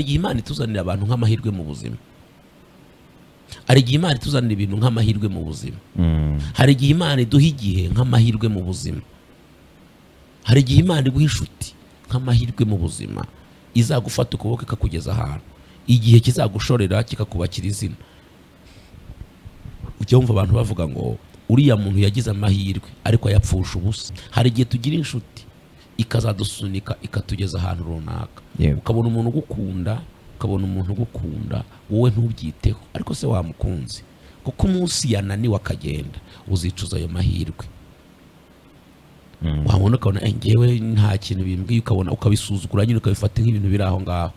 igihe Imana ituzanira abantu nk'amahirwe mu buzima, hari igihe Imana ituzanira ibintu nk'amahirwe mu buzima, hari igihe Imana iduha igihe nk'amahirwe mu buzima, hari igihe Imana iguha inshuti nk'amahirwe mu buzima, izagufata ukuboko ikakugeza ahantu, igihe kizagushorera kikakubakira izina. Ujya wumva abantu bavuga ngo uriya muntu yagize amahirwe ariko yapfusha ubusa. Hari igihe tugira inshuti ikazadusunika ikatugeza ahantu runaka, ukabona umuntu ugukunda, ukabona umuntu ugukunda wowe ntubyiteho, ariko se wamukunze, kuko umunsi yananiwe akagenda uzicuza ayo mahirwe. Wabona ukabona ngewe nta kintu bimbwiye, ukabona ukabisuzugura nyine ukabifata nk'ibintu biri aho ngaho,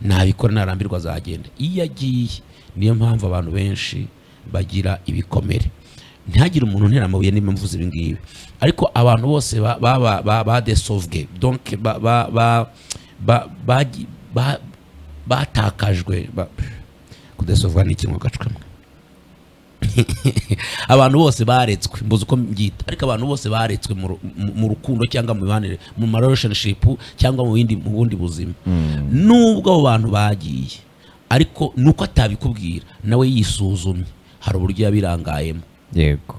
nabikora narambirwa azagenda. Iyo agiye niyo mpamvu abantu benshi bagira ibikomere. Ntihagire umuntu ntera amabuye niba mvuze ibi ngibi, ariko abantu bose badesovwe, donc batakajwe, kudesovwa ni ikintu gacwamwe abantu bose baretswe, mbuze uko mbyita, ariko abantu bose baretswe mu rukundo cyangwa mu mibanire, mu relationship cyangwa mu bundi buzima. Nubwo abo bantu bagiye, ariko nuko atabikubwira nawe yisuzumye, hari uburyo yabirangayemo. Yego.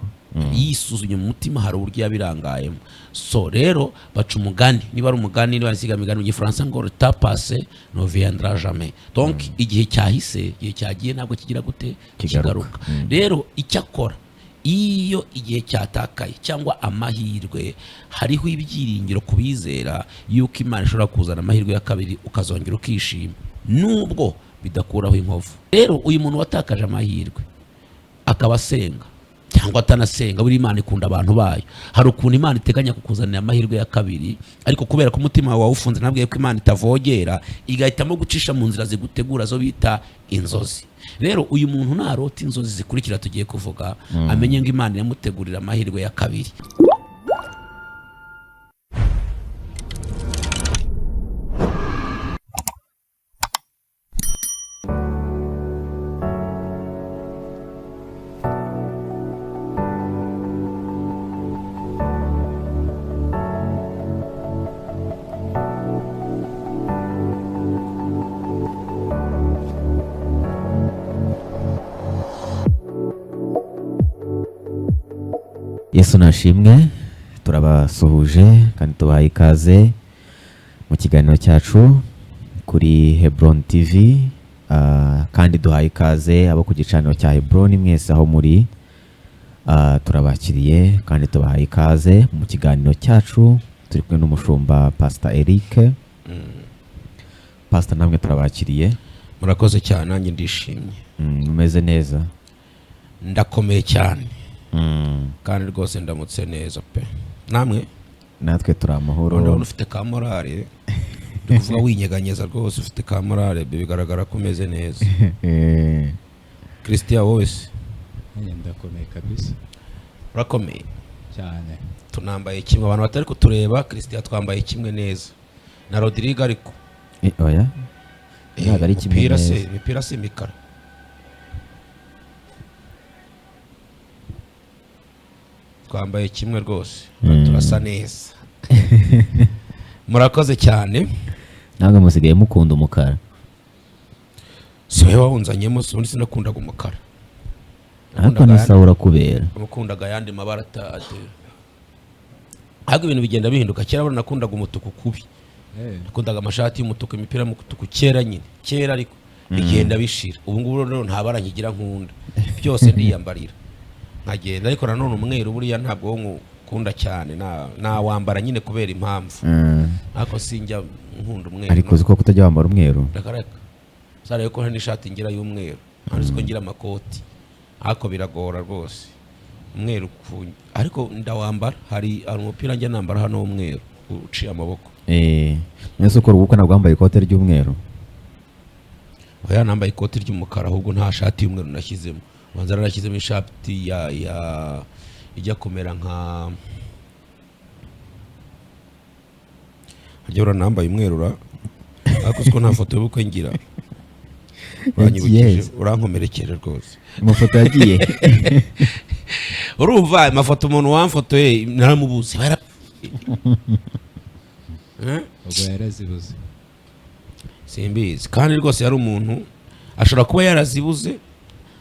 Yisuzumye mu mutima, hari uburyo yabirangayemo. So rero baca umugani, niba ari umugani, niba nsiga imigani mu Gifaransa ngo le temps passé ne viendra jamais. Donc igihe cyahise, igihe cyagiye ntabwo kigira gute kigaruka. Rero icyakora iyo igihe cyatakaye cyangwa amahirwe, hariho ibyiringiro kubizera yuko Imana ishobora kuzana amahirwe ya kabiri ukazongera ukishima, nubwo bidakuraho inkovu. Rero uyu muntu watakaje amahirwe akaba asenga cyangwa atanasenga, buri Imana ikunda abantu bayo. Hari ukuntu Imana iteganya kukuzanira amahirwe ya kabiri, ariko kubera ko umutima wawe ufunze, nabwiye ko Imana itavogera, igahitamo gucisha mu nzira zigutegura zo bita inzozi. Rero uyu muntu narota inzozi zikurikira tugiye kuvuga, amenye ngo Imana yamutegurira amahirwe ya kabiri. Yesu nashimwe, turabasuhuje kandi tubahaye ikaze mu kiganiro cyacu kuri Hebron TV, kandi duhaye ikaze abo ku gicaniro cya Hebron mwese aho muri, turabakiriye kandi tubahaye ikaze mu kiganiro cyacu. Turi kumwe n'umushumba Pastor Eric. Pastor, namwe turabakiriye. Murakoze cyane, nanjye ndishimye. Mumeze neza? Ndakomeye cyane. Kandi rwose ndamutse neza pe. Namwe? Natwe turi amahoro. Ndabona ufite ka morale, kuvuga winyeganyeza rwose, ufite ka morale, bigaragara ko umeze neza. Christian wowe se? Ndakomeye kabisa. Urakomeye cyane. Tunambaye kimwe, abantu batari kutureba, Christian twambaye kimwe neza na Rodrigue, ariko oya ntabwo ari kimwe neza. Imipira si imikara. Twambaye kimwe rwose, turasa neza. Murakoze cyane. Ntabwo musigaye mukunda umukara? Si wowe wawunzanyemo, ubundi sinakundaga umukara. Ariko nisa urakubera. Nakundaga ayandi mabara atatu. Ahubwo ibintu bigenda bihinduka. Kera bari nakundaga umutuku kubi. Nakundaga amashati y'umutuku, imipira y'umutuku kera nyine. Kera ariko bigenda bishira. Ubu ngubu rero nta bara nkigira nkunda. Byose ndiyambarira nkagenda, ariko nanone umweru buriya ntabwo wo nkunda cyane, na wambara nyine kubera impamvu. Ariko sinjya nkunda umweru. Ariko uzi ko kutajya wambara umweru? Ndakareka. Sare ko hari ishati ngira y'umweru, hanze ko ngira amakoti. Ariko biragora rwose. Umweru ariko ndawambara. Hari umupira njya nambara hano w'umweru uciye amaboko. Nese ukora ubukwe ntabwo wambaye ikote ry'umweru? Oya, nambaye ikoti ry'umukara, ahubwo nta shati y'umweru nashyizemo. Wanzara nashyizemo ishati ijya kumera nka Hajyora nambaye umweru ariko uko nta foto y'ubukwe ngira. Uranyibukije, urankomerekeje rwose. Amafoto yagiye. Urumva amafoto umuntu wamfotoye naramubuze. Ubwo yarazibuze. simbizi kandi rwose yari umuntu ashobora kuba yarazibuze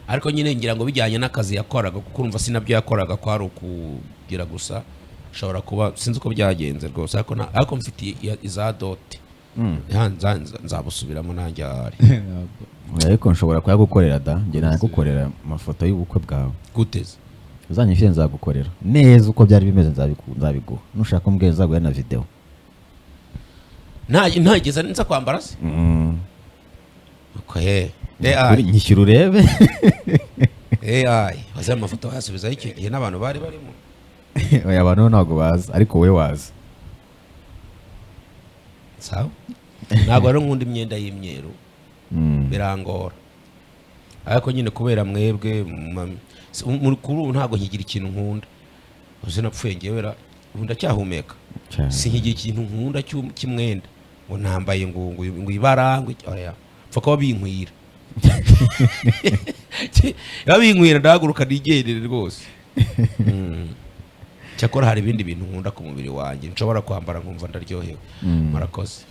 ariko nyine ngira ngo bijyanye n'akazi yakoraga kuko urumva sinabyo yakoraga ko ari ukugira gusa ashobora kuba sinzi uko byagenze rwose ariko mfitiye iza dote nzabusubiramo nanjye ahari ariko nshobora kuyagukorera da njye nagukorera amafoto y'ubukwe bwawe guteze uzanyifite nzagukorera neza uko byari bimeze nzabiguha nushaka umbwira nzaguha na video ntageze nza kwambara se nyishyura urebe waze amafoto wayasubizaho icyo gihe n'abantu bari barimo oya abantu ntabwo baza ariko we waza sawa ntabwo rero nkunda imyenda y'imyeru birangora ariko nyine kubera mwebwe kuri ubu ntabwo nkigira ikintu nkunda uzi napfuye ngewe ubu ndacyahumeka sinkigira ikintu nkunda cy'umwenda ngo nambaye ngo ibara ngo pfa kuba binkwira biba binkwira ndahaguruka nigendere rwose cyakora hari ibindi bintu nkunda ku mubiri wanjye nshobora kwambara nkumva ndaryohewe murakoze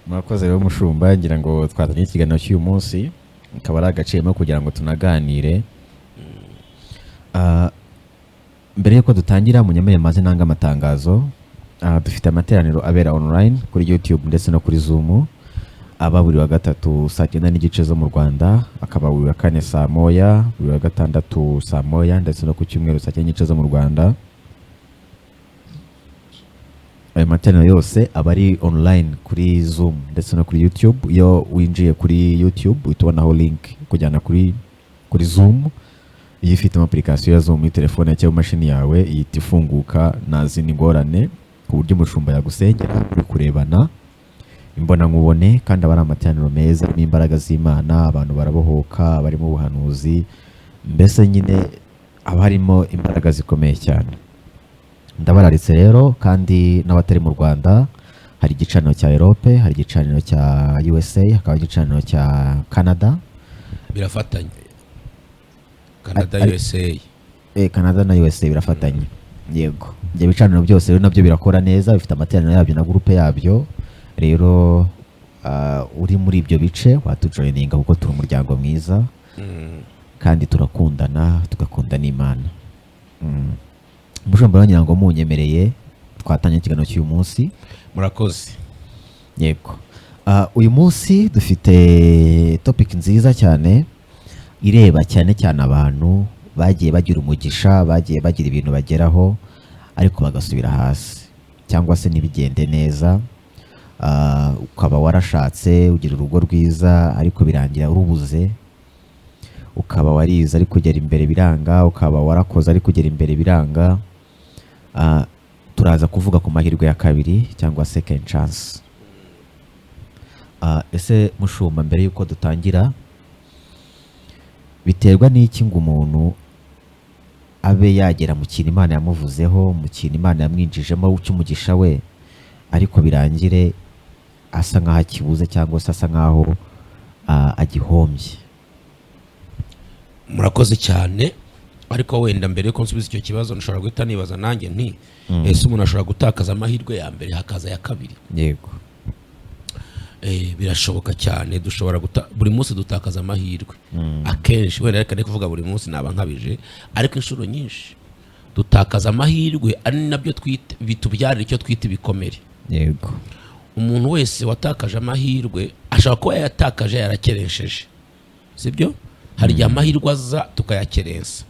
murakoze rero mushumba ngira ngo twazanye ikiganiro cy'uyu munsi akaba ari agaciro kugira ngo tunaganire mbere y'uko dutangira munyemere maze nanga amatangazo dufite amateraniro abera online kuri YouTube ndetse no kuri Zoom aba buri wa gatatu saa 9 n'igice zo mu Rwanda akaba buri wa kane saa moya buri wa gatandatu saa moya ndetse no ku cyumweru saa 9 n'igice zo mu Rwanda ayo materaniro yose aba ari online kuri Zoom ndetse no kuri YouTube iyo winjiye kuri YouTube utubonaho link kujyana kuri Zoom iyo ufite application ya Zoom muri telefone cyangwa mashini yawe ihita ifunguka nazi n'ingorane ku buryo umushumba yagusengera uri kurebana imbona nkubone kandi aba ari amateraniro meza n'imbaraga z'Imana abantu barabohoka barimo ubuhanuzi mbese nyine aba harimo imbaraga zikomeye cyane ndabararitse rero kandi n'abatari mu Rwanda hari igicaniro cya Europe hari igicaniro cya USA hakaba igicaniro cya Canada birafatanye Canada USA Canada na USA birafatanye yego ibyo bicaniro byose rero nabyo birakora neza bifite amateraniro yabyo na groupe yabyo rero uri muri ibyo bice watujoininga kuko turi umuryango mwiza kandi turakundana tugakunda n'Imana mushomba ngira ngo munyemereye twatanye ikiganiro cy'uyu munsi murakoze yego uyu munsi dufite topic nziza cyane ireba cyane cyane abantu bagiye bagira umugisha bagiye bagira ibintu bageraho ariko bagasubira hasi cyangwa se nibigende neza ukaba warashatse ugira urugo rwiza ariko birangira urubuze ukaba warize ariko kugera imbere biranga ukaba warakoze ariko kugera imbere biranga turaza kuvuga ku mahirwe ya kabiri cyangwa second chance ese mushumba mbere yuko dutangira biterwa n'iki ngo umuntu abe yagera mu kintu Imana yamuvuzeho mu kintu Imana yamwinjijemo cy'umugisha we ariko birangire asa nkaho akibuze cyangwa se asa nkaho agihombye murakoze cyane ariko wenda mbere yuko nsubiza icyo kibazo nshobora guhita nibaza nanjye nti ese umuntu ashobora gutakaza amahirwe ya mbere hakaza ya kabiri yego birashoboka cyane dushobora buri munsi dutakaza amahirwe akenshi wenda reka kuvuga buri munsi naba nkabije ariko inshuro nyinshi dutakaza amahirwe ari nabyo bitubyarira icyo twita ibikomere yego umuntu wese watakaje amahirwe ashobora kuba yatakaje yarakeresheje sibyo hari igihe amahirwe aza tukayakerensa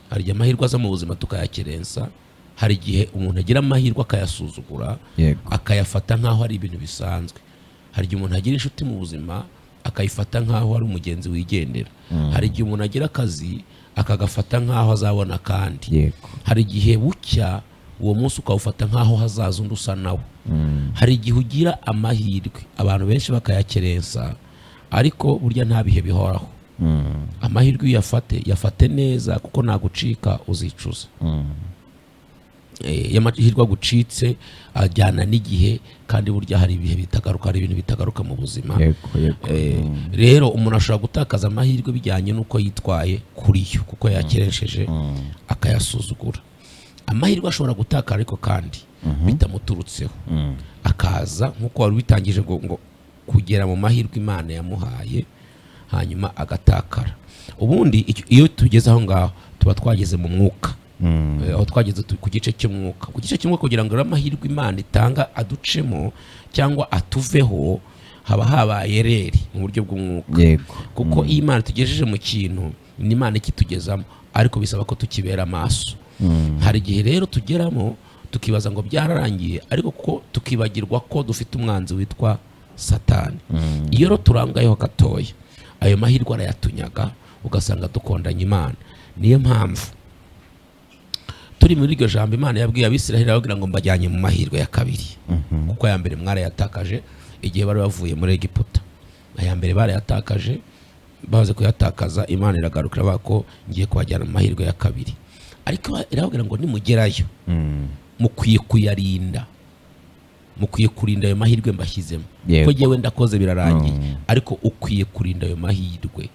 hari igihe amahirwe aza mu buzima tukayakerensa hari igihe umuntu agira amahirwe akayasuzugura akayafata nk'aho ari ibintu bisanzwe hari igihe umuntu agira inshuti mu buzima akayifata nk'aho ari umugenzi wigendera hari igihe umuntu agira akazi akagafata nk'aho azabona kandi hari igihe bucya uwo munsi ukawufata nk'aho hazaza undi usa nawe hari igihe ugira amahirwe abantu benshi bakayakerensa ariko burya nta bihe bihoraho amahirwe iyo yafate neza kuko nagucika uzicuza iyo amahirwe agucitse ajyana n'igihe kandi burya hari ibihe bitagaruka hari ibintu bitagaruka mu buzima rero umuntu ashobora gutakaza amahirwe bijyanye n'uko yitwaye kuri yo kuko yakeresheje akayasuzugura amahirwe ashobora gutakara ariko kandi bitamuturutseho akaza nk'uko wari ubitangije ngo kugera mu mahirwe Imana yamuhaye hanyuma agatakara. Ubundi iyo tugeze aho ngaho tuba twageze mu mwuka, aho twageze ku gice cy'umwuka, ku gice cy'umwuka kugira ngo amahirwe Imana itanga aducemo cyangwa atuveho haba habaye reri mu buryo bw'umwuka, kuko iyo Imana tugejeje mu kintu ni Imana ikitugezamo, ariko bisaba ko tukibera amaso. Hari igihe rero tugeramo tukibaza ngo byararangiye, ariko ko tukibagirwa ko dufite umwanzi witwa Satani. Iyo rero turangayeho gatoya, ayo mahirwe arayatunyaga, ugasanga dukondanye Imana. Niyo mpamvu turi muri iryo jambo Imana yabwiye Abisiraheli ababwira ngo mbajyanye mu mahirwe ya kabiri, kuko aya mbere mwarayatakaje igihe bari bavuye muri Egiputa. Aya mbere barayatakaje, baze kuyatakaza, Imana iragarukira bako ngiye kubajyana mu mahirwe ya kabiri. Ariko irababwira ngo nimugerayo mukwiye kuyarinda, mukwiye kurinda ayo mahirwe mbashyizemo, ko jyewe ndakoze birarangiye, ariko ukwiye kurinda ayo mahirwe,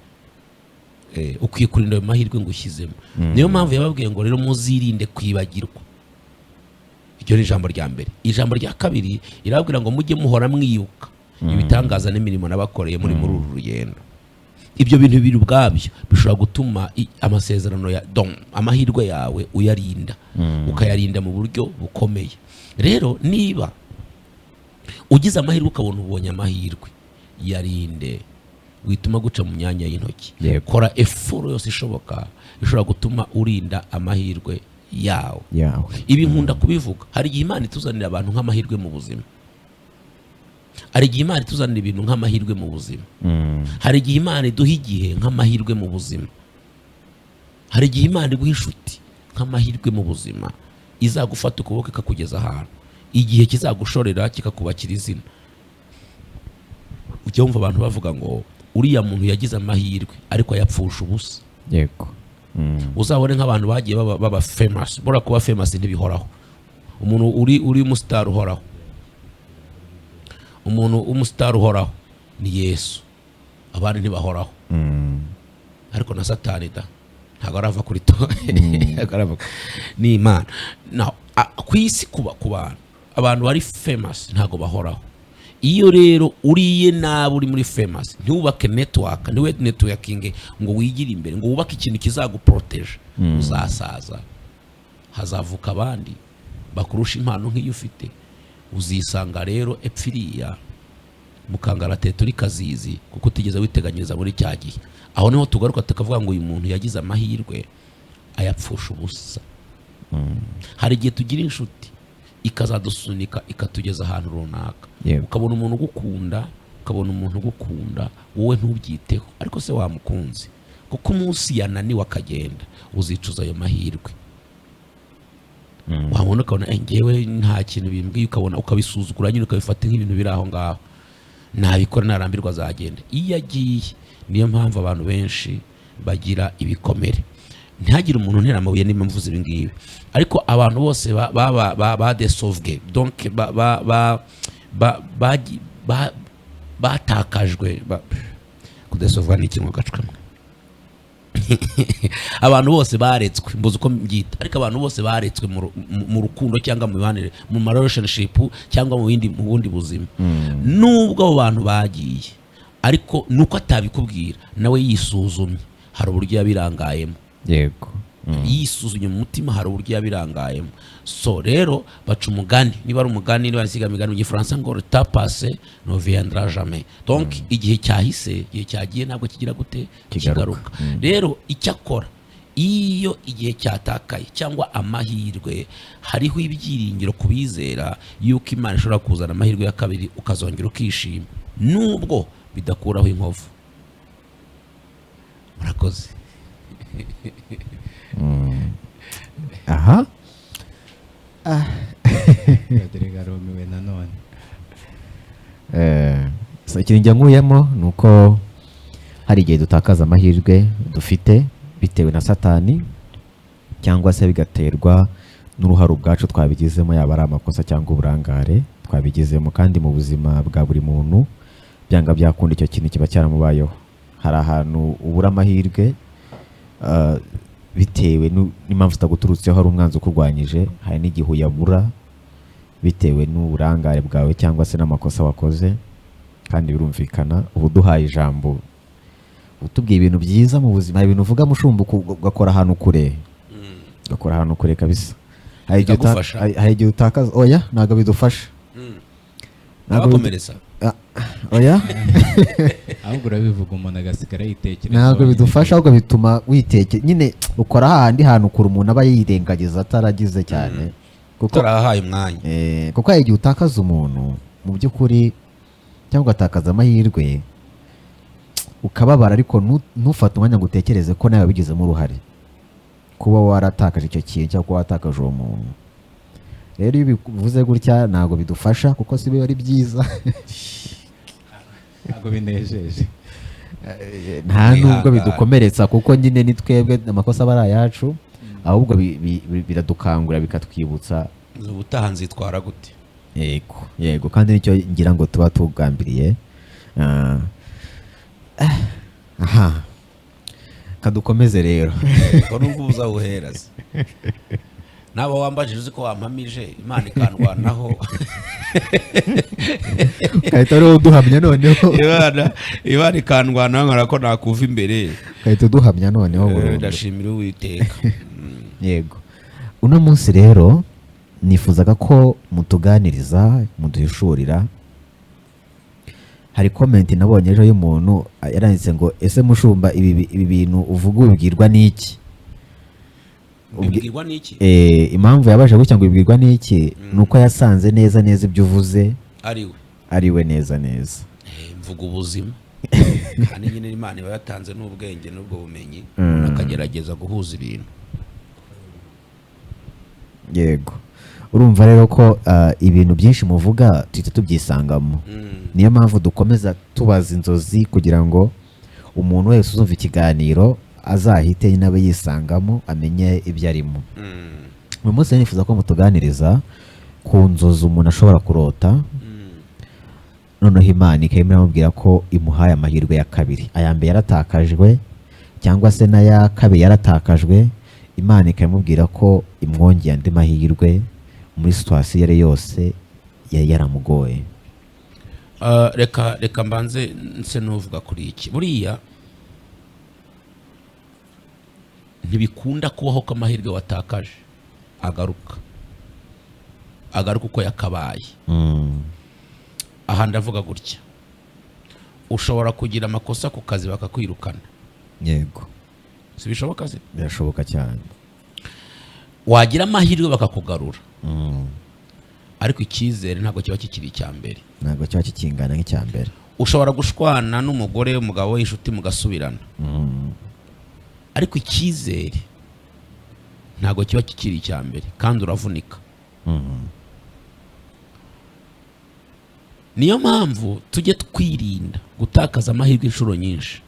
ukwiye kurinda ayo mahirwe ngushyizemo. Niyo mpamvu yababwiye ngo rero muzirinde kwibagirwa. Iryo ni ijambo rya mbere. Ijambo rya kabiri irababwira ngo mujye muhora mwibuka ibitangaza n'imirimo nabakoreye muri uru rugendo. Ibyo bintu biri ubwabyo bishobora gutuma amasezerano ya amahirwe yawe uyarinda, ukayarinda mu buryo bukomeye. Rero niba ugize amahirwe ukabona ubonye amahirwe, yarinde, wituma guca mu myanya y'intoki. Kora effort yose ishoboka ishobora gutuma urinda amahirwe yawe. Ibi nkunda kubivuga. Hari igihe Imana ituzanira abantu nk'amahirwe mu buzima, hari igihe Imana ituzanira ibintu nk'amahirwe mu buzima, hari igihe Imana iduha igihe nk'amahirwe mu buzima, hari igihe Imana iguha inshuti nk'amahirwe mu buzima, izagufata ukuboko ikakugeza ahantu, igihe kizagushorera kikakubakira izina. Ujya wumva abantu bavuga ngo uriya muntu yagize amahirwe ariko ayapfusha ubusa. Uzabone nk'abantu bagiye baba famous. Bora kuba famous ntibihoraho. Umuntu uri umustar uhoraho, umuntu umustar uhoraho ni Yesu, abandi ntibahoraho. Ariko na Satani ntabwo arava kuri to ni Imana. Ku isi kuba ku abantu bari famous ntabwo bahoraho. Iyo rero uriye nabi uri muri famous, ntubake network, niwe networking ngo wigire imbere, ngo wubake ikintu kizaguprotege, uzasaza, hazavuka abandi bakurusha impano nk'iyo ufite, uzisanga rero epfiriya mukangaratete uri kazizi, kuko utigeze witeganyiriza muri cya gihe. Aho niho tugaruka tukavuga ngo uyu muntu yagize amahirwe ayapfusha ubusa. Hari igihe tugira inshuti ikazadusunika ikatugeza ahantu runaka, ukabona umuntu ugukunda, ukabona umuntu ugukunda, wowe ntubyiteho, ariko se wamukunze, kuko umunsi yananiwe akagenda uzicuza ayo mahirwe. Wabona ukabona ngewe nta kintu bimbwiye, ukabona ukabisuzugura nyine, ukabifata nk'ibintu biri aho ngaho, nabikora narambirwa azagenda. Iyo agiye, niyo mpamvu abantu benshi bagira ibikomere. Ntihagire umuntu ntera amabuye niba mvuze ibi ngibi, ariko abantu bose badesovwe, donc batakajwe, kudesovwa ni ikintu gacwamwe. Abantu bose baretswe, mbuze uko mbyita, ariko abantu bose baretswe mu rukundo cyangwa mu mibanire, mu relationship cyangwa mu bundi buzima. Nubwo abo bantu bagiye, ariko nuko atabikubwira, nawe yisuzumye, hari uburyo yabirangayemo. Yisuzumye mu mutima, hari uburyo yabirangayemo. So rero baca umugani, niba ari umugani, niba nsiga imigani mu Gifaransa ngo le temps passé ne viendra jamais. Donc igihe cyahise, igihe cyagiye ntabwo kigira gute kigaruka. Rero icyakora iyo igihe cyatakaye cyangwa amahirwe, hariho ibyiringiro kubizera yuko Imana ishobora kuzana amahirwe ya kabiri, ukazongera ukishima, nubwo bidakuraho inkovu. Murakoze. Aha. Rodrigo arumiwe nanone. Ikintu njya nkuyemo ni uko hari igihe dutakaza amahirwe dufite bitewe na Satani, cyangwa se bigaterwa n'uruhare ubwacu twabigizemo, yaba ari amakosa cyangwa uburangare twabigizemo. Kandi mu buzima bwa buri muntu byanga byakunda icyo kintu kiba cyaramubayeho. Hari ahantu ubura amahirwe bitewe n'impamvu zitaguturutseho, hari umwanzi ukurwanyije. Hari n'igihe uyabura bitewe n'uburangare bwawe cyangwa se n'amakosa wakoze. kandi birumvikana ubu duhaye ijambo utubwiye ibintu byiza mu buzima, ibintu uvuga mushumba ugakora ahantu kure, ugakora ahantu kure kabisa. Hari igihe utakaza, oya ntabwo bidufasha, nabakomeretsa oya ahubwo urabivuga umuntu agasigara yitekereza, ntabwo bidufasha, ahubwo bituma witekera nyine, ukora hahandi hantu kure umuntu aba yirengagiza ataragize cyane, kuko turahaye umwanya, kuko hari igihe utakaza umuntu mu by'ukuri cyangwa ugatakaza amahirwe ukababara, ariko ntufate umwanya ngo utekereze ko nawe wabigizemo uruhare kuba waratakaje icyo kintu cyangwa kuba watakaje uwo muntu. Rero iyo bivuze gutya ntabwo bidufasha, kuko si biba ari byiza ntabwo binejeje, nta nubwo bidukomeretsa, kuko nyine ni twebwe amakosa aba ari ayacu, ahubwo biradukangura bikatwibutsa ubutaha nzitwara gute. Yego kandi nicyo ngira ngo tuba tugambiriye. Aha, kadukomeze rero ko nubwo uzawuheraza naba wambajije uzi ko wampamije Imana ikandwanaho kahita rero uduhamya noneho, Imana ikandwanaho nkora ko nakuva imbere, kahita uduhamya noneho burundu. ndashimira Uwiteka. Yego, uno munsi rero nifuzaga ko mutuganiriza, muduhishurira. Hari comment nabonye ejo y'umuntu yaranditse ngo ese mushumba ibi bintu uvuga ubibwirwa n'iki? Ubibwirwa n'iki? Impamvu yabaje gutya ngo ubibwirwa n'iki nuko yasanze neza ibyo uvuze ariwe neza. Mvuga ubuzima kandi nyine Imana iba yatanze n'ubwenge n'ubwo bumenyi, akagerageza guhuza ibintu. Yego, urumva rero ko ibintu byinshi muvuga tuhita tubyisangamo. Niyo mpamvu dukomeza tubaza inzozi, kugira ngo umuntu wese uzumva ikiganiro azahite nawe yisangamo, amenye ibyo arimo. Uyu munsi nifuza ko mutuganiriza ku nzozi umuntu ashobora kurota, noneho Imana ikaba iramubwira ko imuhaye amahirwe ya kabiri. Aya mbere yaratakajwe cyangwa se n'aya kabiri yaratakajwe, Imana ikamubwira ko imwongeye andi mahirwe muri situwasiyo yari yose yari yaramugoye. Reka mbanze nse n'uvuga kuri iki. Buriya ntibikunda kubaho ko amahirwe watakaje agaruka uko yakabaye. Aha ndavuga gutya, ushobora kugira amakosa ku kazi bakakwirukana. Yego, si bishoboka se? Birashoboka cyane. Wagira amahirwe bakakugarura, ariko icyizere ntabwo kiba kikiri icya mbere, ntabwo kiba kikingana nk'icya mbere. Ushobora gushwana n'umugore umugabo w'inshuti mugasubirana, ariko icyizere ntabwo kiba kikiri icya mbere, kandi uravunika. Niyo mpamvu tujye twirinda gutakaza amahirwe inshuro nyinshi.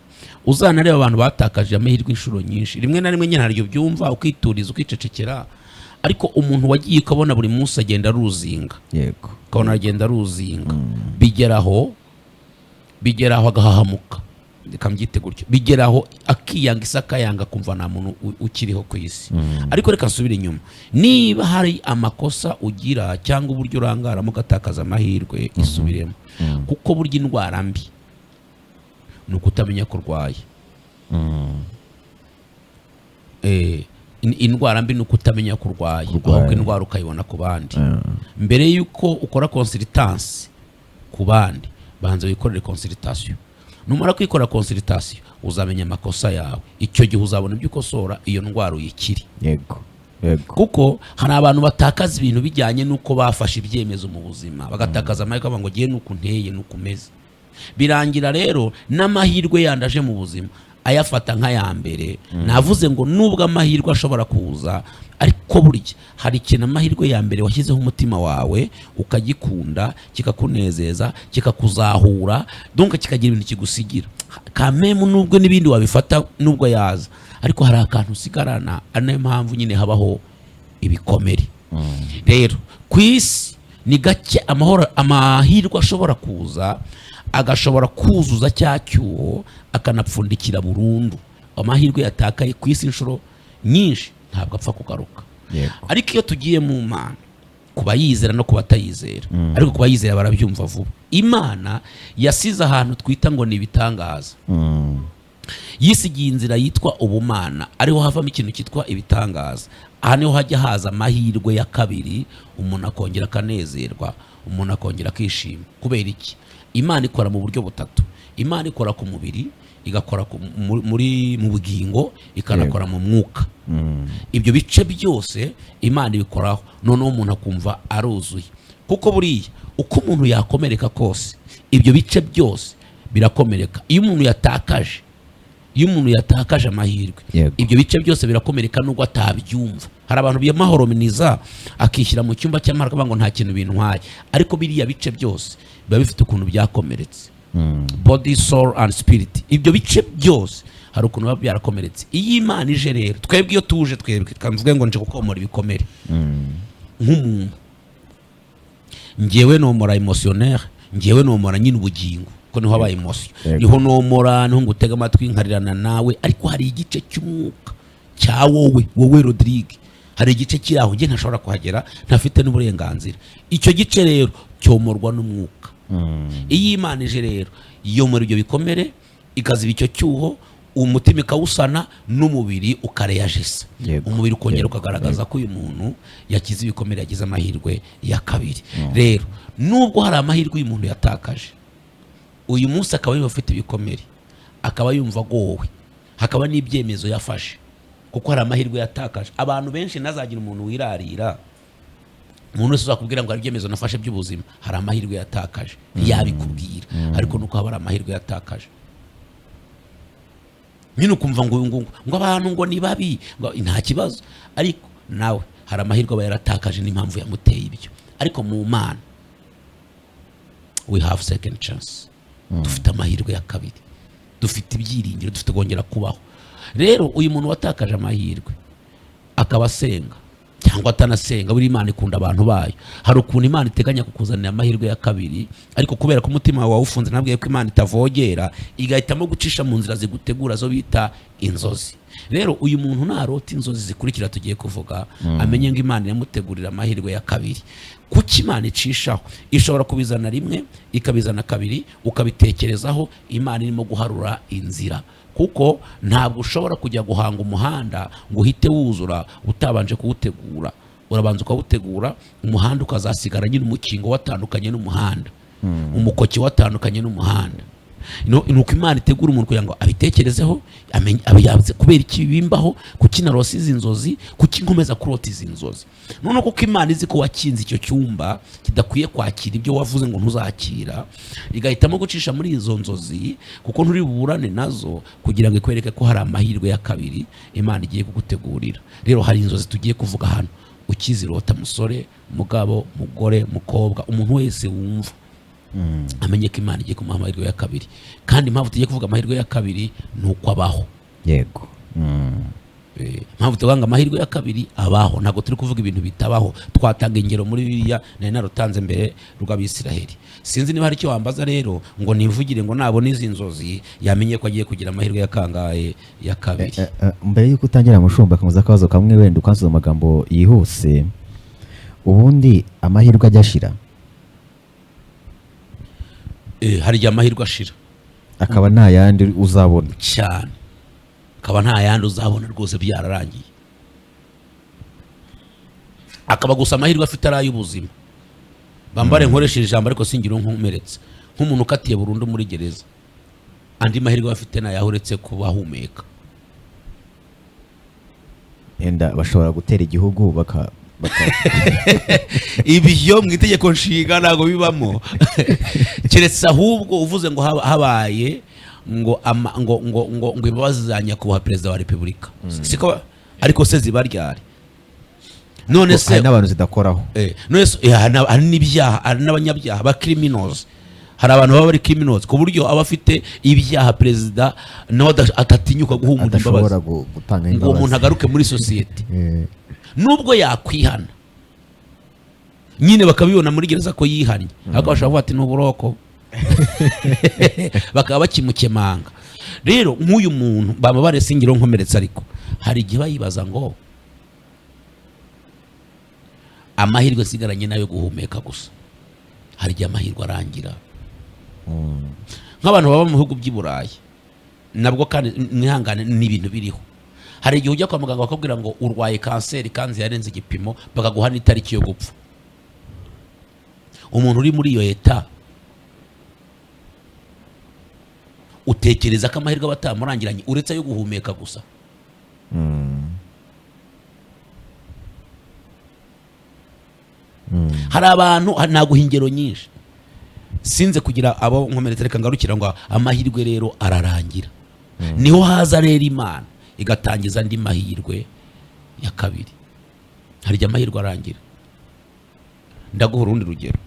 Uzanareba abantu batakaje amahirwe inshuro nyinshi, rimwe na rimwe nyine haryo byumva ukituriza ukicecekera, ariko umuntu wagiye ukabona buri munsi agenda aruzinga. Yego, ukabona agenda aruzinga, bigeraho agahahamuka, reka mbyite gutyo, bigeraho akiyanga isaka yanga kumva nta muntu ukiriho ku isi. Ariko reka nsubire inyuma, niba hari amakosa ugira cyangwa uburyo urangaramo ugatakaza amahirwe, isubiremo, kuko burya indwara mbi ni ukutamenya ko urwaye. Indwara mbi ni ukutamenya ko urwaye, ahubwo indwara ukayibona ku bandi. Mbere y'uko ukora consultance ku bandi, banza wikorere consultation. Numara kwikora consultation uzamenya amakosa yawe, icyo gihe uzabona ibyo ukosora, iyo ndwara uyikiri. Yego, kuko hari abantu batakaza ibintu bijyanye n'uko bafashe ibyemezo mu buzima, bagatakaza amahirwe ngo ngiye nuko nteye nuko umeze. Birangira rero n'amahirwe yandaje mu buzima ayafata nk'aya mbere. Navuze ngo nubwo amahirwe ashobora kuza, ariko burya hari ikintu amahirwe ya mbere washyizeho umutima wawe ukagikunda, kikakunezeza, kikakuzahura, donc kikagira ibintu kigusigira. Kamemu nubwo n'ibindi wabifata nubwo yaza, ariko hari akantu usigarana. Anayo mpamvu nyine habaho ibikomere. Rero ku isi ni gake amahirwe ashobora kuza, agashobora kuzuza cya cyuho akanapfundikira burundu. Amahirwe yatakaye ku isi inshuro nyinshi ntabwo apfa kugaruka. Yego. Ariko iyo tugiye mu Mana, ku bayizera no ku batayizera, ariko ku bayizera barabyumva vuba. Imana yasize ahantu twita ngo ni ibitangaza, yisigiye inzira yitwa ubumana, ariho havamo ikintu cyitwa ibitangaza. Aha niho hajya haza amahirwe ya kabiri, umuntu akongera akanezerwa, umuntu akongera akishima. Kubera iki? Imana ikora mu buryo butatu. Imana ikora ku mubiri, igakora mu bugingo, ikanakora mu mwuka. Ibyo bice byose Imana ibikoraho, noneho umuntu akumva aruzuye. Kuko buriya uko umuntu yakomereka kose, ibyo bice byose birakomereka. Iyo umuntu yatakaje amahirwe, ibyo bice byose birakomereka nubwo atabyumva. Hari abantu biyamahorominiza akishyira mu cyumba cy'amara akavuga ngo nta kintu bintwaye, ariko biriya bice byose biba bifite ukuntu byakomeretse. Body, soul and spirit, ibyo bice byose hari ukuntu biba byarakomeretse. Iyo Imana ije rero, twebwe iyo tuje, twebwe twavuga ngo nje gukomora ibikomere. Nk'umuntu njyewe nomora emotionnaire, njyewe nomora nyine ubugingo, ko niho habaye emotion, niho nomora, niho ngutega amatwi nkarirana nawe. Ariko hari igice cy'umwuka cya wowe Rodrigue, hari igice kiraho njye ntashobora kuhagera, ntafite n'uburenganzira. Icyo gice rero cyomorwa n'umwuka. Iyo Imana ije rero yomora ibyo bikomere, ikaziba icyo cyuho, umutima ikawusana, n'umubiri ukareyajisa. Umubiri ukongera ukagaragaza ko uyu muntu yakize ibikomere, yagize amahirwe ya kabiri. Rero nubwo hari amahirwe uyu muntu yatakaje, uyu munsi akaba yumva afite ibikomere, akaba yumva agowe, hakaba n'ibyemezo yafashe, kuko hari amahirwe yatakaje. Abantu benshi nazagira umuntu wirarira, umuntu wese uzakubwira ngo hari ibyemezo nafashe by'ubuzima, hari amahirwe yatakaje, yabikubwira, ariko nuko haba hari amahirwe yatakaje. Nyine ukumva ngo abantu ngo ni babi, nta kibazo, ariko nawe hari amahirwe aba yaratakaje n'impamvu yamuteye ibyo. Ariko mu Mana we have second chance, dufite amahirwe ya kabiri, dufite ibyiringiro, dufite kongera kubaho. Rero uyu muntu watakaje amahirwe akaba asenga cyangwa atanasenga, buri Imana ikunda abantu bayo. Hari ukuntu Imana iteganya kukuzanira amahirwe ya kabiri, ariko kubera ko umutima wawe ufunze, nabwiye ko Imana itavogera, igahitamo gucisha mu nzira zigutegura, zo bita inzozi. Rero uyu muntu narota inzozi zikurikira tugiye kuvuga, amenye ngo Imana yamutegurira amahirwe ya kabiri. Kuki Imana icishaho? Ishobora kubizana rimwe, ikabizana kabiri, ukabitekerezaho. Imana irimo guharura inzira, kuko ntabwo ushobora kujya guhanga umuhanda ngo uhite wuzura utabanje kuwutegura. Urabanza ukawutegura, umuhanda ukazasigara nyine umukingo watandukanye n'umuhanda, umukoki watandukanye n'umuhanda. Nuko Imana itegura umuntu kugira ngo abitekerezeho, abiyabuze kubera iki bimbaho, kuki narose izi nzozi, kuki nkomeza kurota izi nzozi. None kuko Imana izi ko wakinze icyo cyumba kidakwiye kwakira ibyo wavuze ngo ntuzakira, igahitamo gucisha muri izo nzozi, kuko nturi buburane nazo, kugira ngo ikwereke ko hari amahirwe ya kabiri Imana igiye kugutegurira. Rero hari inzozi tugiye kuvuga hano, ukizirota musore, mugabo, mugore, mukobwa, umuntu wese wumva amenye ko Imana igiye kumuha amahirwe ya kabiri. Kandi impamvu tugiye kuvuga amahirwe ya kabiri ni uko abaho. Yego. Impamvu tuvuga ngo amahirwe ya kabiri abaho, ntabwo turi kuvuga ibintu bitabaho. Twatanga ingero muri Bibiliya, nari narutanze mbere rw'Abisiraheli. Sinzi niba hari icyo wambaza rero ngo nivugire ngo nabona izi nzozi yamenye ko agiye kugira amahirwe ya kangahe ya kabiri. Mbere yuko utangira mushumba kamuza akabazo kamwe, wenda ukansuza amagambo yihuse, ubundi amahirwe ajya ashira? Hari igihe amahirwe ashira, akaba nta yandi uzabona. Cyane, akaba nta yandi uzabona rwose, byararangiye. Akaba gusa amahirwe afite ari ay'ubuzima. Bambare nkoresheje ijambo ariko singira nkomeretse, nk'umuntu ukatiye burundu muri gereza, andi mahirwe afite nayaho uretse kubahumeka. Enda bashobora gutera igihugu baka ibyo mu itegeko nshinga ntabwo bibamo. Keretse ahubwo uvuze ngo habaye ngo imbabazi za nyakubahwa perezida wa repubulika, siko? Ariko se ziba ryari? None se hari n'abantu zidakoraho. None se hari n'ibyaha, hari n'abanyabyaha ba criminals. Hari abantu baba bari criminals ku buryo aba afite ibyaha perezida nawe atatinyuka guha umuntu imbabazi, ngo umuntu agaruke muri sosiyete. Nubwo yakwihana, nyine bakabibona muri gereza ko yihannye, ariko bashobora kuvuga ati n'uburoko, bakaba bakimukemanga. Rero nk'uyu muntu baba baresingiro nkomeretse, ariko hari igihe bayibaza ngo amahirwe asigaranye nayo guhumeka gusa. Hari igihe amahirwe arangira. Nk'abantu baba mu bihugu by'i Burayi nabwo kandi mwihangane n'ibintu biriho. Hari igihe ujya kwa muganga bakubwira ngo urwaye kanseri kanzi yarenze igipimo, bakaguha n'itariki yo gupfa. Umuntu uri muri iyo leta utekereza ko amahirwe batamurangiranye uretse yo guhumeka gusa. Hari abantu naguha ingero nyinshi sinze kugira abo nkomeretse, reka ngarukira ngo amahirwe rero ararangira. Niho haza rero Imana igatangiza andi mahirwe ya kabiri. Hari igihe amahirwe arangira. Ndaguha urundi rugero.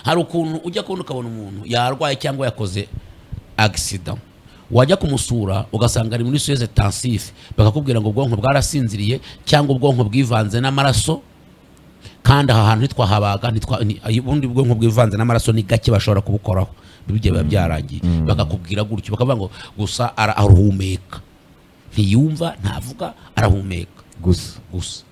Hari ukuntu ujya kubona ukabona umuntu yarwaye cyangwa yakoze accident, wajya kumusura ugasanga ari muri soins intensifs, bakakubwira ngo ubwonko bwarasinziriye cyangwa ubwonko bwivanze n'amaraso, kandi aha hantu ntitwahabaga, ubundi ubwonko bwivanze n'amaraso ni gake bashobora kubukoraho, bigiye biba byarangiye. Bakakubwira gutyo, bakavuga ngo gusa arahumeka, ntiyumva, ntavuga, arahumeka gusa.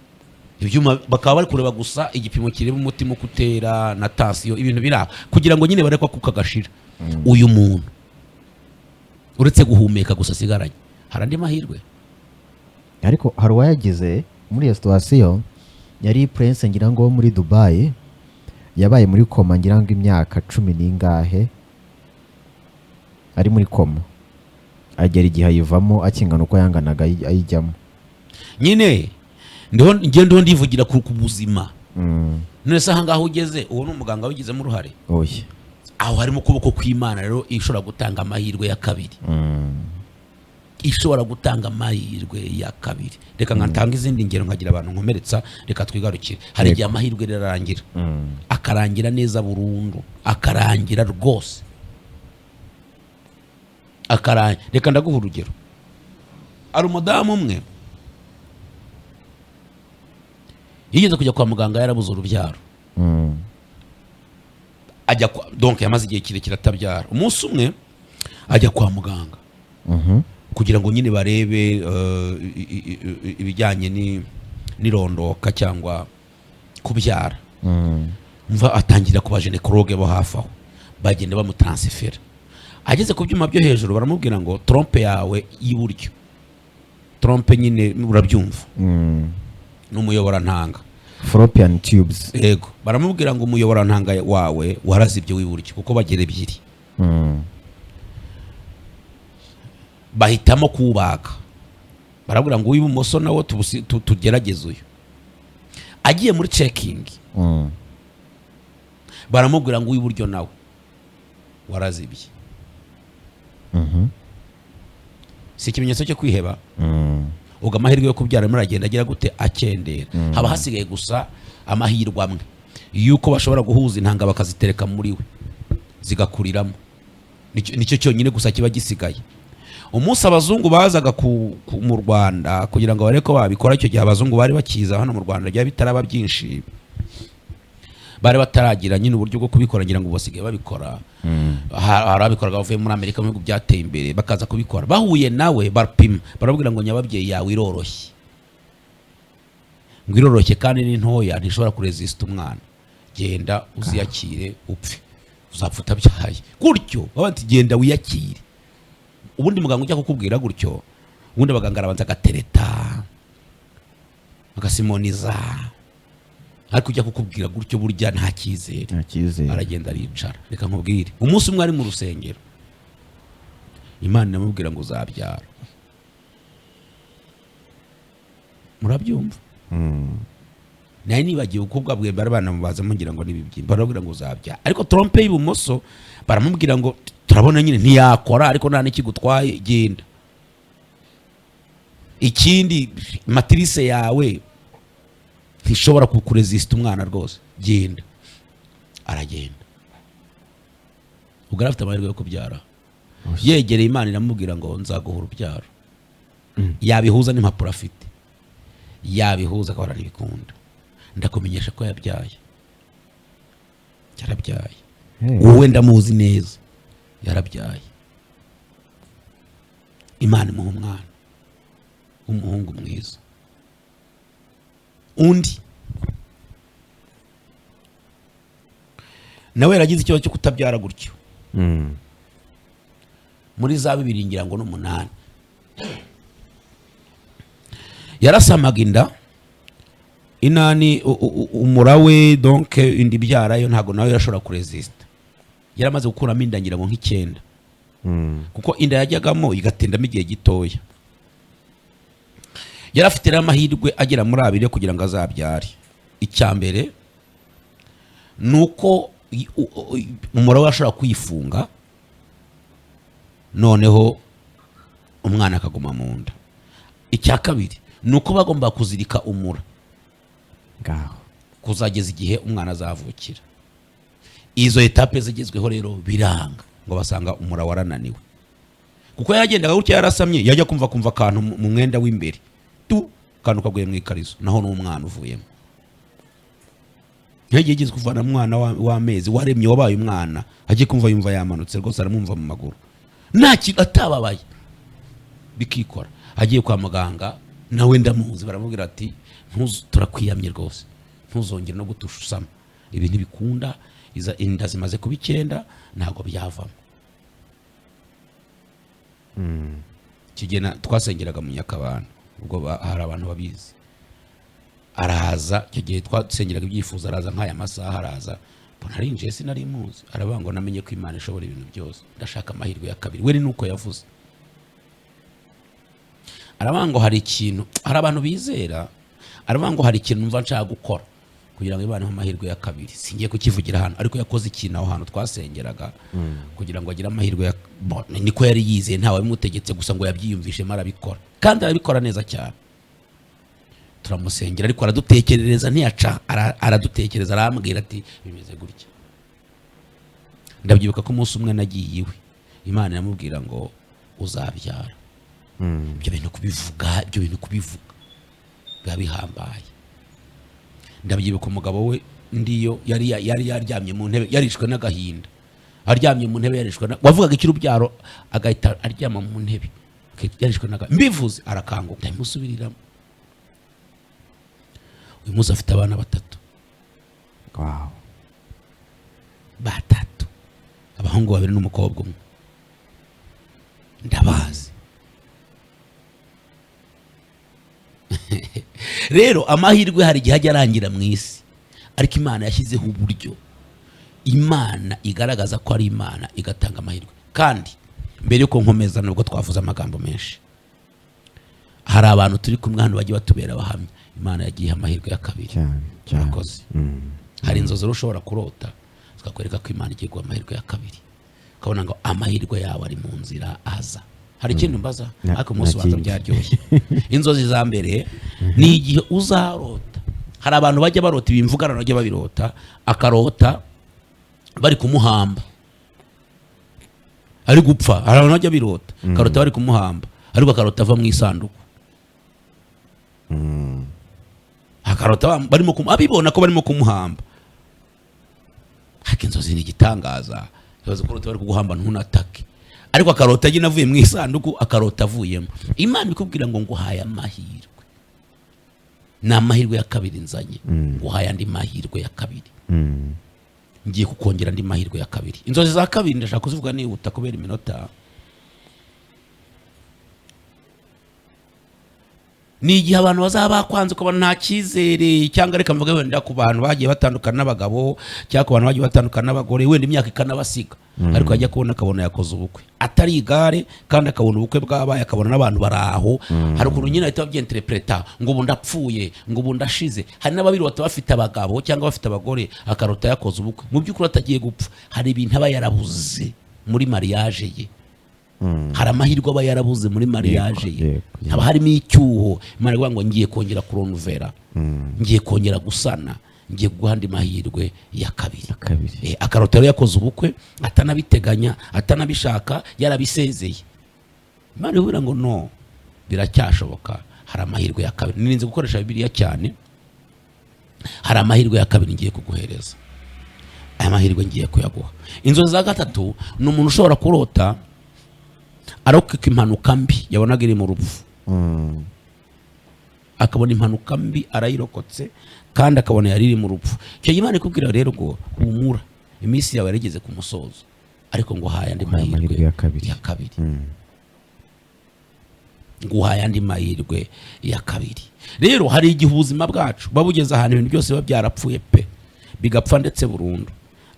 Ibyuma bakaba bari kureba gusa igipimo kireba umutima uko utera na tension, ibintu biraho kugira ngo nyine barekwa kukagashira. Uyu muntu uretse guhumeka gusa sigaranye, hari andi mahirwe. Ariko hari uwayagize muri iyo situation, yari Prince ngira ngo muri Dubai, yabaye muri koma ngira ngo imyaka 10 n'ingahe, ari muri koma, agera igihe ayivamo akingana uko yanganaga ayijyamo. Nyine ndiho ndivugira ku buzima. None se aha ngaho ugeze, uwo ni umuganga wigizemo uruhare. Oya, aho harimo ukuboko kw'Imana rero ishobora gutanga amahirwe ya kabiri. Ishobora gutanga amahirwe ya kabiri. Reka nkatanga izindi ngero nkagira abantu nkomeretsa, reka twigarukire. Hari igihe amahirwe rero arangira, akarangira neza burundu, akarangira rwose, akarangira. Reka ndaguha urugero. Ari umudamu umwe yigeze kujya kwa muganga yarabuze urubyaro. Ajya donc yamaze igihe kirekire atabyara. Umunsi umwe ajya kwa muganga kugira ngo nyine barebe ibijyanye n'irondoka cyangwa kubyara. Mva atangira kuba ginecologue bo hafi aho, bagenda bamutransfera. Ageze ku byuma byo hejuru baramubwira ngo trompe yawe y'iburyo, trompe nyine urabyumva, n'umuyoborantanga, fallopian tubes. Yego, baramubwira ngo umuyoborantanga wawe warazibye w'iburyo kuko bagera ebyiri. Bahitamo kubaga, barabwira ngo uw'ibumoso nawo tugerageze uyu. Agiye muri checking, baramubwira ngo uw'iburyo nawe warazibye. Si ikimenyetso cyo kwiheba? Ubwo amahirwe yo kubyara muragenda agira gute? Akendera. Haba hasigaye gusa amahirwe amwe yuko bashobora guhuza intanga bakazitereka muri we zigakuriramo. Nicyo cyonyine gusa kiba gisigaye. Umunsi abazungu bazaga mu Rwanda kugira ngo bareko babikora, icyo gihe abazungu bari bakiza hano mu Rwanda rya bitaraba byinshi, bari bataragira nyine uburyo bwo kubikora, ngira ngo basigaye babikora. Hari abikoraga bavuye muri Amerika mu bihugu byateye imbere bakaza kubikora. Bahuye nawe barapima, barabwira ngo nyababyeyi yawe iroroshye, ngo iroroshye kandi ni ntoya, ntishobora kuresista umwana, genda uziyakire upfe, uzapfa utabyaye. Gutyo babati genda wiyakire. Ubundi muganga ujya kukubwira gutyo, ubundi abaganga arabanza agatereta agasimoniza, ariko ujya kukubwira gutyo burya nta cyizere, aragenda aricara. Reka nkubwire, umunsi umwe ari mu rusengero, Imana iramubwira ngo uzabyara. Murabyumva? Naye nibagiwe uko bwa bwembe abana mubaza mugira ngo nibibyimba, barabwira ngo uzabyara. Ariko trompe y'ibumoso baramubwira ngo turabona nyine ntiyakora, ariko nta n'ikigutwaye, genda. Ikindi matrice yawe ntishobora kukuresista umwana rwose, genda. Aragenda. Ubwo afite amahirwe yo kubyara. Yegereye Imana iramubwira ngo nzaguha urubyaro. Yabihuza n'impapuro afite, yabihuza akabara n'ibikunda. Ndakumenyesha ko yabyaye. Yarabyaye. Wowe ndamuzi neza, yarabyaye. Imana imuha umwana w'umuhungu mwiza. Undi nawe yaragize ikibazo cyo kutabyara gutyo Mm. muri za 2 ngira ngo n'8 yarasamaga inda inani umura we donc indi byarayo ntago nawe yashobora kuresista yaramaze gukuramo inda ngira ngo nk'icyenda kuko inda yajyagamo igatendamo igihe gitoya yarafite n'amahirwe agera muri 2 kugira ngo azabyare icyambere nuko umura we ashobora kwifunga noneho umwana akaguma mu nda icya kabiri nuko bagomba kuzirika umura ngaho kuzageza igihe umwana azavukira izo etape zigezweho rero biranga ngo basanga umura warananiwe kuko yagendaga gutya yarasamye yajya kumva akantu mu mwenda w'imbere tu kantu kaguye mu ikarizo naho n'umwana uvuyemo yageze kuvana umwana w'amezi waremye wabaye umwana agiye kumva yumva yamanutse rwose aramwumva mu maguru nta kintu atababaye bikikora agiye kwa muganga nawe ndamuzi baramubwira ati turakwiyamye rwose ntuzongere no gutushusama ibi ntibikunda inda zimaze kuba 9 ntago byavamo kigena twasengeraga mu Nyakabana ubwo hari abantu babizi araza icyo gihe twasengeraga ibyifuzo araza nk'aya masaha araza mbona arinjiye sinari muzi arabango namenye ko Imana ishobora ibintu byose ndashaka amahirwe ya kabiri we nuko yavuze arabango hari ikintu hari abantu bizera arabango hari ikintu numva nshaka gukora kugira ngo Imana amahirwe ya kabiri singiye kukivugira hano ariko yakoze ikintu aho hano twasengeraga kugira ngo agire amahirwe ya niko yari yizeye ntawe bimutegetse gusa ngo yabyiyumvishe marabikora kandi arabikora neza cyane turamusengera ariko aradutekerereza ntiyaca aradutekereza arambwira ati bimeze gutya ndabyibuka ko umunsi umwe nagiye iwe Imana yamubwira ngo uzabyara ibyo bintu kubivuga biba bihambaye ndabyibuka umugabo we ndiyo yari yaryamye mu ntebe yarishwe n'agahinda aryamye mu ntebe yarishwe wavugaga ikirubyaro agahita aryama mu ntebe yarishwe mbivuze arakanguka ndamusubiriramo uyu munsi afite abana 3 wow 3 abahungu 2 n'umukobwa umwe ndabazi rero amahirwe hari igihe ajya arangira mu isi ariko Imana yashyizeho uburyo Imana igaragaza ko ari Imana igatanga amahirwe kandi mbere yuko nkomeza nubwo twavuze amagambo menshi hari abantu turi kumwe hano bagiye batubera abahamya Imana yagiye amahirwe ya kabiri cyarakoze hari inzozi ushobora kurota zikakwereka ko Imana igiye guha amahirwe ya kabiri ukabona ngo amahirwe yawe ari mu nzira aza hari ikintu mbaza ariko umunsi waza byaryoshye inzozi za mbere ni igihe uzarota hari abantu bajya barota ibimvugana bajya babirota akarota bari kumuhamba ari gupfa hari abantu bajya birota akarota bari kumuhamba ariko akarota ava mu isanduku akarota barimo abibona ko barimo kumuhamba hake inzozi ni igitangaza yabaze kurota bari kuguhamba ntunatake ariko akarota agina avuye mu isanduku akarota avuyemo Imana ikubwira ngo nguhaye amahirwe na amahirwe ya kabiri nzanye nguhaye andi mahirwe ya kabiri ngiye kukongera andi mahirwe ya kabiri inzozi za kabiri ndashaka kuzivuga nihuta kubera iminota ni igihe abantu bazaba bakwanze ukabona nta cyizere cyangwa reka mvuge wenda ku bantu bagiye batandukana n'abagabo cyangwa ku bantu bagiye batandukana n'abagore wenda imyaka ikanabasiga ariko ajya kubona akabona yakoze ubukwe atari igare kandi akabona ubukwe bwabaye akabona n'abantu baraho hari ukuntu nyine ahita babyenterpreta ngo ubu ndapfuye ngo ubu ndashize hari n'ababirota bafite abagabo cyangwa bafite abagore akarota yakoze ubukwe mu by'ukuri atagiye gupfa hari ibintu aba yarabuze muri mariage ye hari amahirwe aba yarabuze muri mariage ye haba harimo icyuho Imana ivuga ngo ngiye kongera kuronuvera ngiye kongera gusana ngiye guha andi mahirwe ya kabiri akarota rero yakoze ubukwe atanabiteganya atanabishaka yarabisezeye Imana ivuga ngo no biracyashoboka hari amahirwe ya kabiri nirinze gukoresha Bibiliya cyane hari amahirwe ya kabiri ngiye kuguhereza aya mahirwe ngiye kuyaguha inzozi za gatatu ni umuntu ushobora kurota arokeka impanuka mbi yabonaga iri mu rupfu akabona impanuka mbi arayirokotse kandi akabona yari iri mu rupfu icyo Imana ikubwira rero ngo humura iminsi yawe yarigeze ku musozo, ariko ngo uhaye andi Uhaye amahirwe mahirwe ya kabiri. ya kabiri. Ngo uhaye andi mahirwe ya kabiri. Rero hari igihe ubuzima bwacu buba bugeze ahantu ibintu byose biba byarapfuye pe, bigapfa ndetse burundu,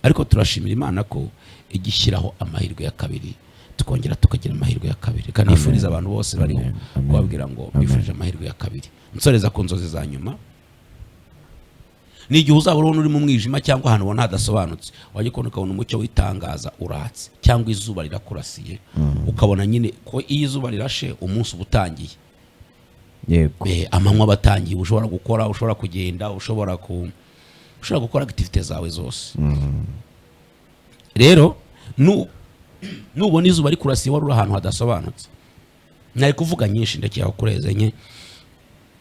ariko turashimira Imana ko igishyiraho amahirwe ya kabiri, tukongera tukagira amahirwe ya kabiri. Kandi nifuriza abantu bose bariho kubabwira ngo bifurije amahirwe ya kabiri. Nsoreza ku nzozi za nyuma, ni igihe uzaba uri mu mwijima cyangwa ahantu ubona hadasobanutse, wajya kubona ukabona umucyo witangaza uratse, cyangwa izuba rirakurasiye, ukabona nyine ko iyo izuba rirashe umunsi uba utangiye. Yego. Amanywa batangiye, ushobora gukora, ushobora kugenda, ushobora gukora activite zawe zose. Rero nubona izuba rikurasiye wari uri ahantu hadasobanutse, nari kuvuga nyinshi ndakeka kureze nye,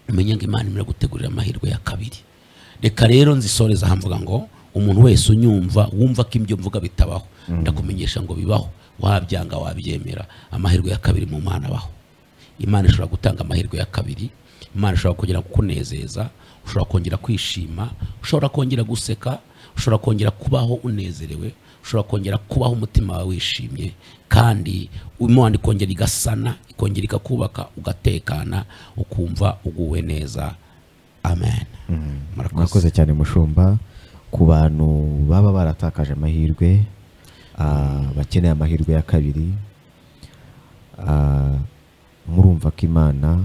umenye ngo Imana imira gutegurira amahirwe ya kabiri. Reka rero nzisoreza hamvuga ngo umuntu wese unyumva wumva ko ibyo mvuga bitabaho, ndakumenyesha ngo bibaho, wabyanga wabyemera, amahirwe ya kabiri mu Mana abaho. Imana ishobora gutanga amahirwe ya kabiri. Imana ishobora kongera kukunezeza, ushobora kongera kwishima, ushobora kongera guseka, ushobora kongera kubaho unezerewe, ushobora kongera kubaho umutima wawe wishimye, kandi Imana ikongera igasana, ikongera ikakubaka, ugatekana, ukumva uguwe neza. Amen. Murakoze cyane mushumba. Ku bantu baba baratakaje amahirwe, bakeneye amahirwe ya kabiri, murumva ko Imana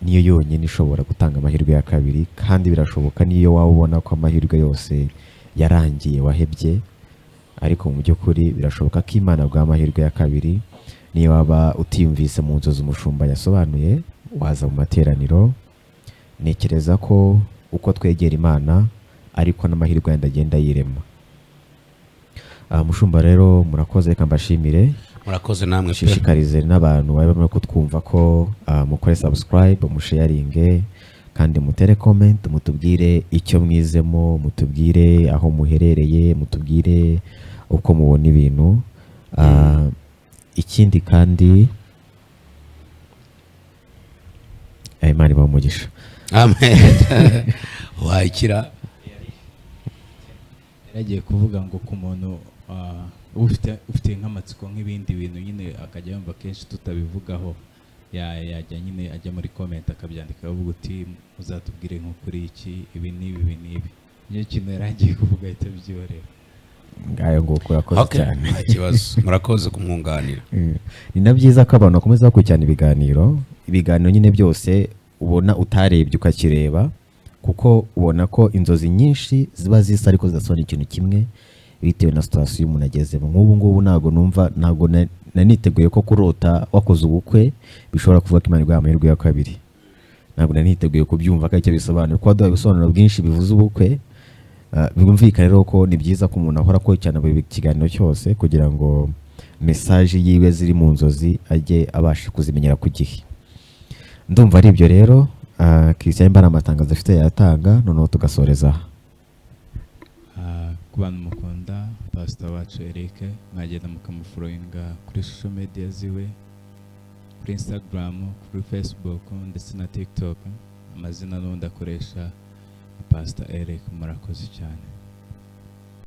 niyo yonyine ishobora gutanga amahirwe ya kabiri, kandi birashoboka niyo waba ubona ko amahirwe yose yarangiye wahebye, ariko mu by'ukuri birashoboka ko Imana bwa amahirwe ya kabiri. Niyo waba utiyumvise mu nzozi umushumba yasobanuye, waza mu materaniro. Nekereza ko uko twegera Imana ariko n'amahirwe yandi agenda yirema. Mushumba rero murakoze, reka mbashimire. Murakoze namwe pe. Shishikarize n'abantu barimo kutwumva ko mukore subscribe, musharinge, kandi mutere comment, mutubwire icyo mwizemo, mutubwire aho muherereye, mutubwire uko mubona ibintu. Ikindi kandi Imana ibahe umugisha. Amen. Wakira yaragiye kuvuga ngo ku muntu ufite nk'amatsiko nk'ibindi bintu nyine akajya yumva kenshi tutabivugaho, yajya nyine ajya muri comment akabyandika avuga uti uzatubwire nk'ukuri iki, ibi n'ibi n'ibi. Niyo kintu yaragiye kuvuga ahita byorera. Ngayo ngo urakoze cyane. Nta kibazo. Murakoze kumwunganira. Ni na byiza ko abantu bakomeza gukurikirana ibiganiro nyine byose ubona utarebye ukakireba, kuko ubona ko inzozi nyinshi ziba zisa ariko zidasobanura ikintu kimwe bitewe na situation umuntu agezemo. Nk'ubu ngubu ntago naniteguye ko kurota wakoze ubukwe bishobora kuvuga ko Imana iguha amahirwe ya kabiri. Ntabwo naniteguye kubyumva ko icyo bisobanura, ko waduha ibisobanuro byinshi bivuze ubukwe. Bigumvikana rero ko ni byiza ko umuntu ahora akurikirana buri kiganiro cyose kugira ngo message yiwe ziri mu nzozi ajye abasha kuzimenyera ku gihe. Ndumva ari ibyo rero. Christian mbara amatangazo afite yatanga, noneho tugasoreza. Ku bantu mukunda pastor wacu Eric, mwagenda mukamufollowinga kuri social media ziwe, kuri Instagram, kuri Facebook ndetse na TikTok. Amazina n'undi akoresha pastor Eric. Murakoze cyane.